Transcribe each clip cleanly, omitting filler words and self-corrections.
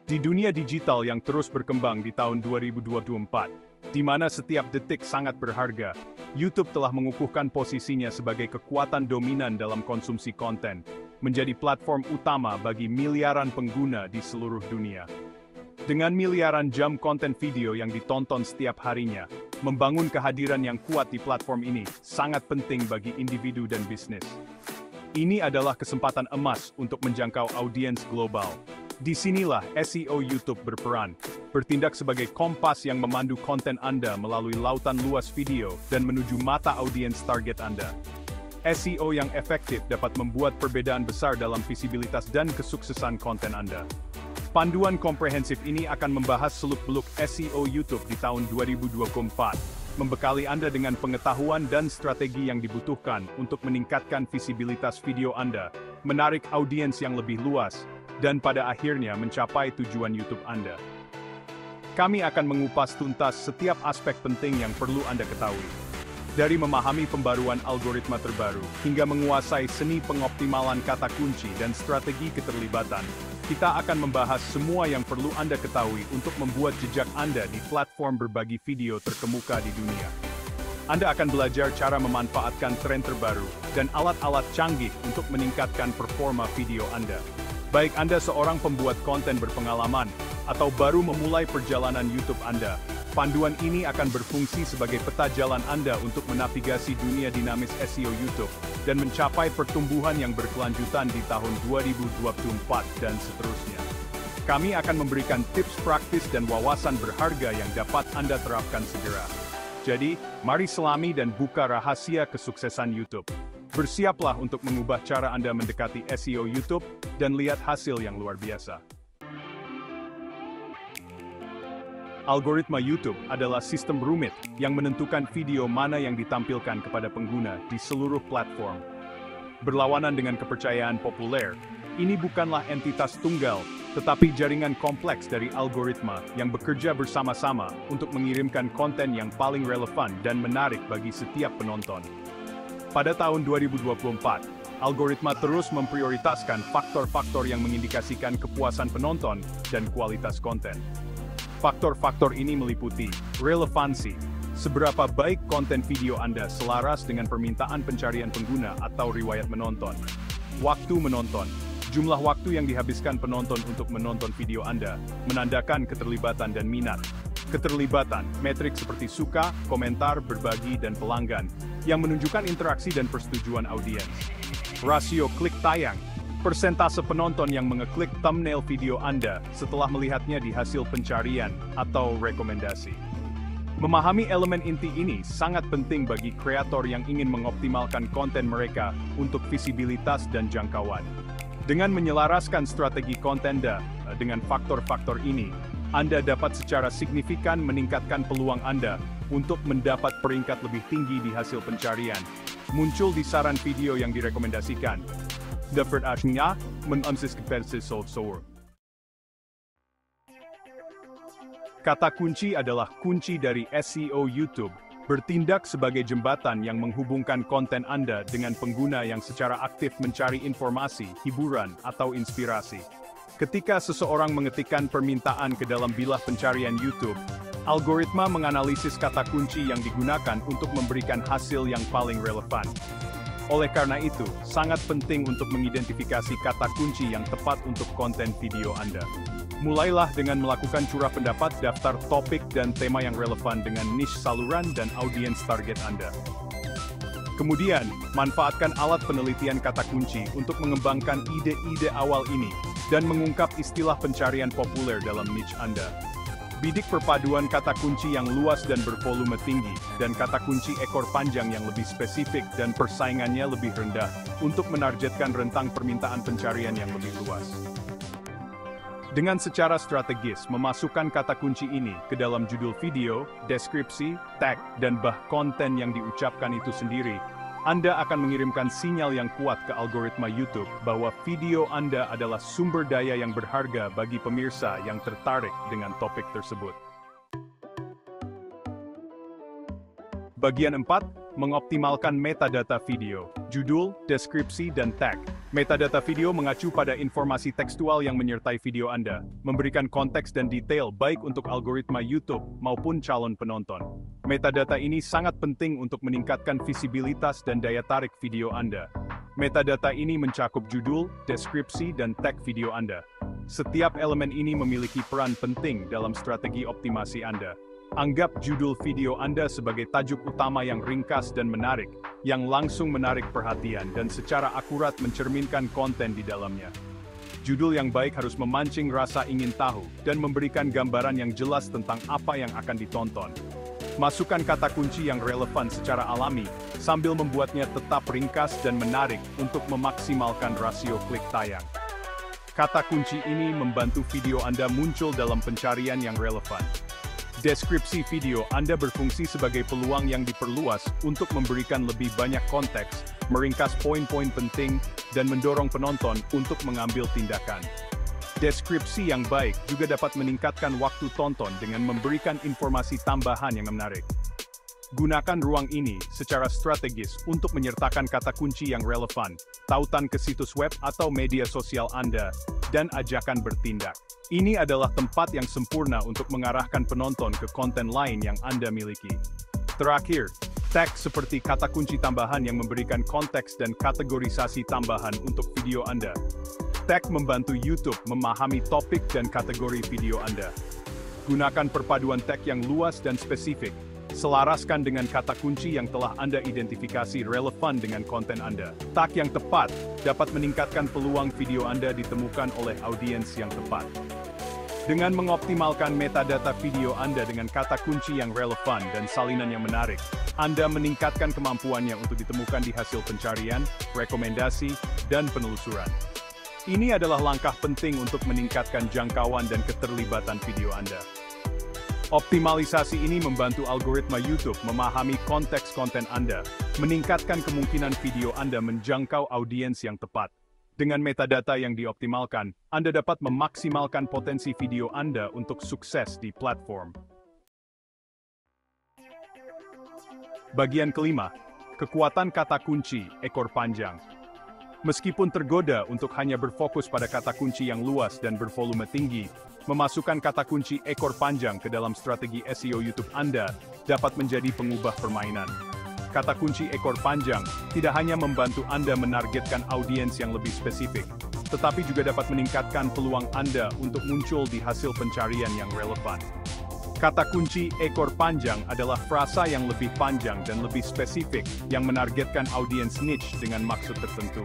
Di dunia digital yang terus berkembang di tahun 2024, di mana setiap detik sangat berharga, YouTube telah mengukuhkan posisinya sebagai kekuatan dominan dalam konsumsi konten, menjadi platform utama bagi miliaran pengguna di seluruh dunia. Dengan miliaran jam konten video yang ditonton setiap harinya, membangun kehadiran yang kuat di platform ini sangat penting bagi individu dan bisnis. Ini adalah kesempatan emas untuk menjangkau audiens global. Disinilah SEO YouTube berperan, bertindak sebagai kompas yang memandu konten Anda melalui lautan luas video dan menuju mata audiens target Anda. SEO yang efektif dapat membuat perbedaan besar dalam visibilitas dan kesuksesan konten Anda. Panduan komprehensif ini akan membahas seluk-beluk SEO YouTube di tahun 2024, membekali Anda dengan pengetahuan dan strategi yang dibutuhkan untuk meningkatkan visibilitas video Anda, menarik audiens yang lebih luas, dan pada akhirnya mencapai tujuan YouTube Anda. Kami akan mengupas tuntas setiap aspek penting yang perlu Anda ketahui. Dari memahami pembaruan algoritma terbaru, hingga menguasai seni pengoptimalan kata kunci dan strategi keterlibatan, kita akan membahas semua yang perlu Anda ketahui untuk membuat jejak Anda di platform berbagi video terkemuka di dunia. Anda akan belajar cara memanfaatkan tren terbaru dan alat-alat canggih untuk meningkatkan performa video Anda. Baik Anda seorang pembuat konten berpengalaman, atau baru memulai perjalanan YouTube Anda, panduan ini akan berfungsi sebagai peta jalan Anda untuk menavigasi dunia dinamis SEO YouTube, dan mencapai pertumbuhan yang berkelanjutan di tahun 2024 dan seterusnya. Kami akan memberikan tips praktis dan wawasan berharga yang dapat Anda terapkan segera. Jadi, mari selami dan buka rahasia kesuksesan YouTube. Bersiaplah untuk mengubah cara Anda mendekati SEO YouTube dan lihat hasil yang luar biasa. Algoritma YouTube adalah sistem rumit yang menentukan video mana yang ditampilkan kepada pengguna di seluruh platform. Berlawanan dengan kepercayaan populer, ini bukanlah entitas tunggal, tetapi jaringan kompleks dari algoritma yang bekerja bersama-sama untuk mengirimkan konten yang paling relevan dan menarik bagi setiap penonton. Pada tahun 2024, algoritma terus memprioritaskan faktor-faktor yang mengindikasikan kepuasan penonton dan kualitas konten. Faktor-faktor ini meliputi relevansi, seberapa baik konten video Anda selaras dengan permintaan pencarian pengguna atau riwayat menonton. Waktu menonton, jumlah waktu yang dihabiskan penonton untuk menonton video Anda, menandakan keterlibatan dan minat. Keterlibatan, metrik seperti suka, komentar, berbagi, dan pelanggan, yang menunjukkan interaksi dan persetujuan audiens. Rasio klik tayang, persentase penonton yang mengeklik thumbnail video Anda setelah melihatnya di hasil pencarian atau rekomendasi. Memahami elemen inti ini sangat penting bagi kreator yang ingin mengoptimalkan konten mereka untuk visibilitas dan jangkauan. Dengan menyelaraskan strategi konten Anda dengan faktor-faktor ini, Anda dapat secara signifikan meningkatkan peluang Anda untuk mendapat peringkat lebih tinggi di hasil pencarian, muncul di saran video yang direkomendasikan, dapat akhirnya menumsiskepensi software. Kata kunci adalah kunci dari SEO YouTube, bertindak sebagai jembatan yang menghubungkan konten Anda dengan pengguna yang secara aktif mencari informasi, hiburan, atau inspirasi. Ketika seseorang mengetikkan permintaan ke dalam bilah pencarian YouTube, algoritma menganalisis kata kunci yang digunakan untuk memberikan hasil yang paling relevan. Oleh karena itu, sangat penting untuk mengidentifikasi kata kunci yang tepat untuk konten video Anda. Mulailah dengan melakukan curah pendapat daftar topik dan tema yang relevan dengan niche saluran dan audiens target Anda. Kemudian, manfaatkan alat penelitian kata kunci untuk mengembangkan ide-ide awal ini, dan mengungkap istilah pencarian populer dalam niche Anda. Bidik perpaduan kata kunci yang luas dan bervolume tinggi, dan kata kunci ekor panjang yang lebih spesifik dan persaingannya lebih rendah, untuk menargetkan rentang permintaan pencarian yang lebih luas. Dengan secara strategis memasukkan kata kunci ini ke dalam judul video, deskripsi, tag, dan konten yang diucapkan itu sendiri, Anda akan mengirimkan sinyal yang kuat ke algoritma YouTube bahwa video Anda adalah sumber daya yang berharga bagi pemirsa yang tertarik dengan topik tersebut. Bagian 4, mengoptimalkan metadata video, judul, deskripsi, dan tag. Metadata video mengacu pada informasi tekstual yang menyertai video Anda, memberikan konteks dan detail baik untuk algoritma YouTube maupun calon penonton. Metadata ini sangat penting untuk meningkatkan visibilitas dan daya tarik video Anda. Metadata ini mencakup judul, deskripsi, dan tag video Anda. Setiap elemen ini memiliki peran penting dalam strategi optimasi Anda. Anggap judul video Anda sebagai tajuk utama yang ringkas dan menarik, yang langsung menarik perhatian dan secara akurat mencerminkan konten di dalamnya. Judul yang baik harus memancing rasa ingin tahu dan memberikan gambaran yang jelas tentang apa yang akan ditonton. Masukkan kata kunci yang relevan secara alami, sambil membuatnya tetap ringkas dan menarik untuk memaksimalkan rasio klik tayang. Kata kunci ini membantu video Anda muncul dalam pencarian yang relevan. Deskripsi video Anda berfungsi sebagai peluang yang diperluas untuk memberikan lebih banyak konteks, meringkas poin-poin penting, dan mendorong penonton untuk mengambil tindakan. Deskripsi yang baik juga dapat meningkatkan waktu tonton dengan memberikan informasi tambahan yang menarik. Gunakan ruang ini secara strategis untuk menyertakan kata kunci yang relevan, tautan ke situs web atau media sosial Anda, dan ajakan bertindak. Ini adalah tempat yang sempurna untuk mengarahkan penonton ke konten lain yang Anda miliki. Terakhir, tag seperti kata kunci tambahan yang memberikan konteks dan kategorisasi tambahan untuk video Anda. Tag membantu YouTube memahami topik dan kategori video Anda. Gunakan perpaduan tag yang luas dan spesifik. Selaraskan dengan kata kunci yang telah Anda identifikasi relevan dengan konten Anda. Tag yang tepat dapat meningkatkan peluang video Anda ditemukan oleh audiens yang tepat. Dengan mengoptimalkan metadata video Anda dengan kata kunci yang relevan dan salinan yang menarik, Anda meningkatkan kemampuannya untuk ditemukan di hasil pencarian, rekomendasi, dan penelusuran. Ini adalah langkah penting untuk meningkatkan jangkauan dan keterlibatan video Anda. Optimalisasi ini membantu algoritma YouTube memahami konteks konten Anda, meningkatkan kemungkinan video Anda menjangkau audiens yang tepat. Dengan metadata yang dioptimalkan, Anda dapat memaksimalkan potensi video Anda untuk sukses di platform. Bagian kelima, kekuatan kata kunci ekor panjang. Meskipun tergoda untuk hanya berfokus pada kata kunci yang luas dan bervolume tinggi, memasukkan kata kunci ekor panjang ke dalam strategi SEO YouTube Anda dapat menjadi pengubah permainan. Kata kunci ekor panjang tidak hanya membantu Anda menargetkan audiens yang lebih spesifik, tetapi juga dapat meningkatkan peluang Anda untuk muncul di hasil pencarian yang relevan. Kata kunci ekor panjang adalah frasa yang lebih panjang dan lebih spesifik yang menargetkan audiens niche dengan maksud tertentu.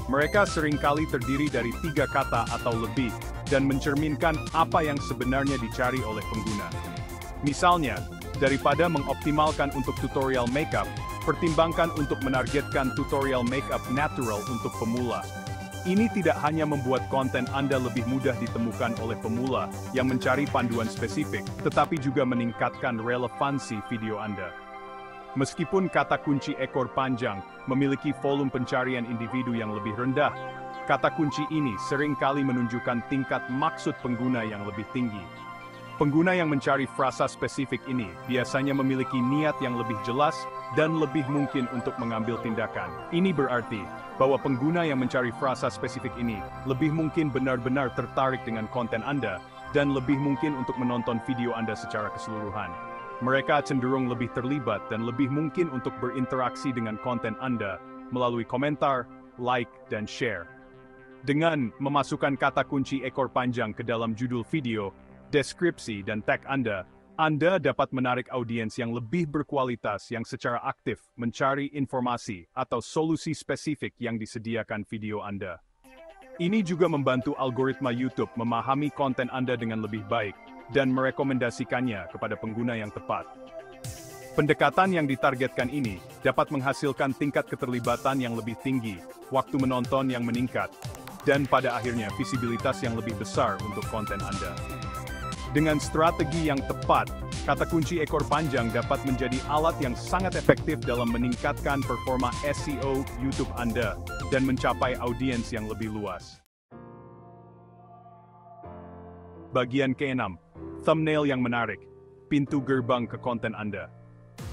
Mereka seringkali terdiri dari 3 kata atau lebih dan mencerminkan apa yang sebenarnya dicari oleh pengguna. Misalnya, daripada mengoptimalkan untuk tutorial makeup, pertimbangkan untuk menargetkan tutorial makeup natural untuk pemula. Ini tidak hanya membuat konten Anda lebih mudah ditemukan oleh pemula yang mencari panduan spesifik, tetapi juga meningkatkan relevansi video Anda. Meskipun kata kunci ekor panjang memiliki volume pencarian individu yang lebih rendah, kata kunci ini seringkali menunjukkan tingkat maksud pengguna yang lebih tinggi. Pengguna yang mencari frasa spesifik ini biasanya memiliki niat yang lebih jelas dan lebih mungkin untuk mengambil tindakan. Ini berarti bahwa pengguna yang mencari frasa spesifik ini lebih mungkin benar-benar tertarik dengan konten Anda dan lebih mungkin untuk menonton video Anda secara keseluruhan. Mereka cenderung lebih terlibat dan lebih mungkin untuk berinteraksi dengan konten Anda melalui komentar, like, dan share. Dengan memasukkan kata kunci ekor panjang ke dalam judul video, deskripsi, dan tag Anda dapat menarik audiens yang lebih berkualitas yang secara aktif mencari informasi atau solusi spesifik yang disediakan video Anda. Ini juga membantu algoritma YouTube memahami konten Anda dengan lebih baik dan merekomendasikannya kepada pengguna yang tepat. Pendekatan yang ditargetkan ini dapat menghasilkan tingkat keterlibatan yang lebih tinggi, waktu menonton yang meningkat, dan pada akhirnya visibilitas yang lebih besar untuk konten Anda. Dengan strategi yang tepat, kata kunci ekor panjang dapat menjadi alat yang sangat efektif dalam meningkatkan performa SEO YouTube Anda dan mencapai audiens yang lebih luas. Bagian ke-6, thumbnail yang menarik, pintu gerbang ke konten Anda.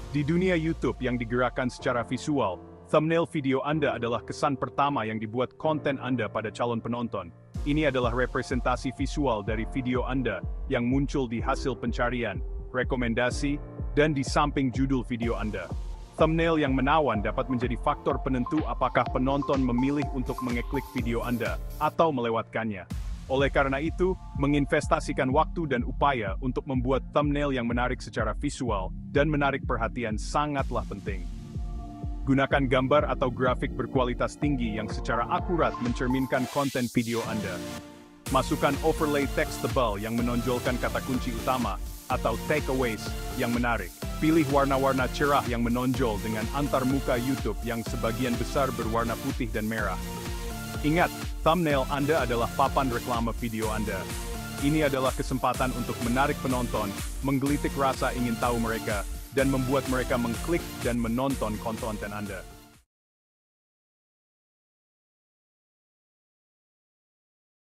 Di dunia YouTube yang digerakkan secara visual, Thumbnail video Anda adalah kesan pertama yang dibuat konten Anda pada calon penonton. Ini adalah representasi visual dari video Anda yang muncul di hasil pencarian, rekomendasi, dan di samping judul video Anda. Thumbnail yang menawan dapat menjadi faktor penentu apakah penonton memilih untuk mengeklik video Anda atau melewatkannya. Oleh karena itu, menginvestasikan waktu dan upaya untuk membuat thumbnail yang menarik secara visual dan menarik perhatian sangatlah penting. Gunakan gambar atau grafik berkualitas tinggi yang secara akurat mencerminkan konten video Anda. Masukkan overlay teks tebal yang menonjolkan kata kunci utama atau takeaways yang menarik. Pilih warna-warna cerah yang menonjol dengan antarmuka YouTube yang sebagian besar berwarna putih dan merah. Ingat, thumbnail Anda adalah papan reklame video Anda. Ini adalah kesempatan untuk menarik penonton, menggelitik rasa ingin tahu mereka, dan membuat mereka mengklik dan menonton konten Anda.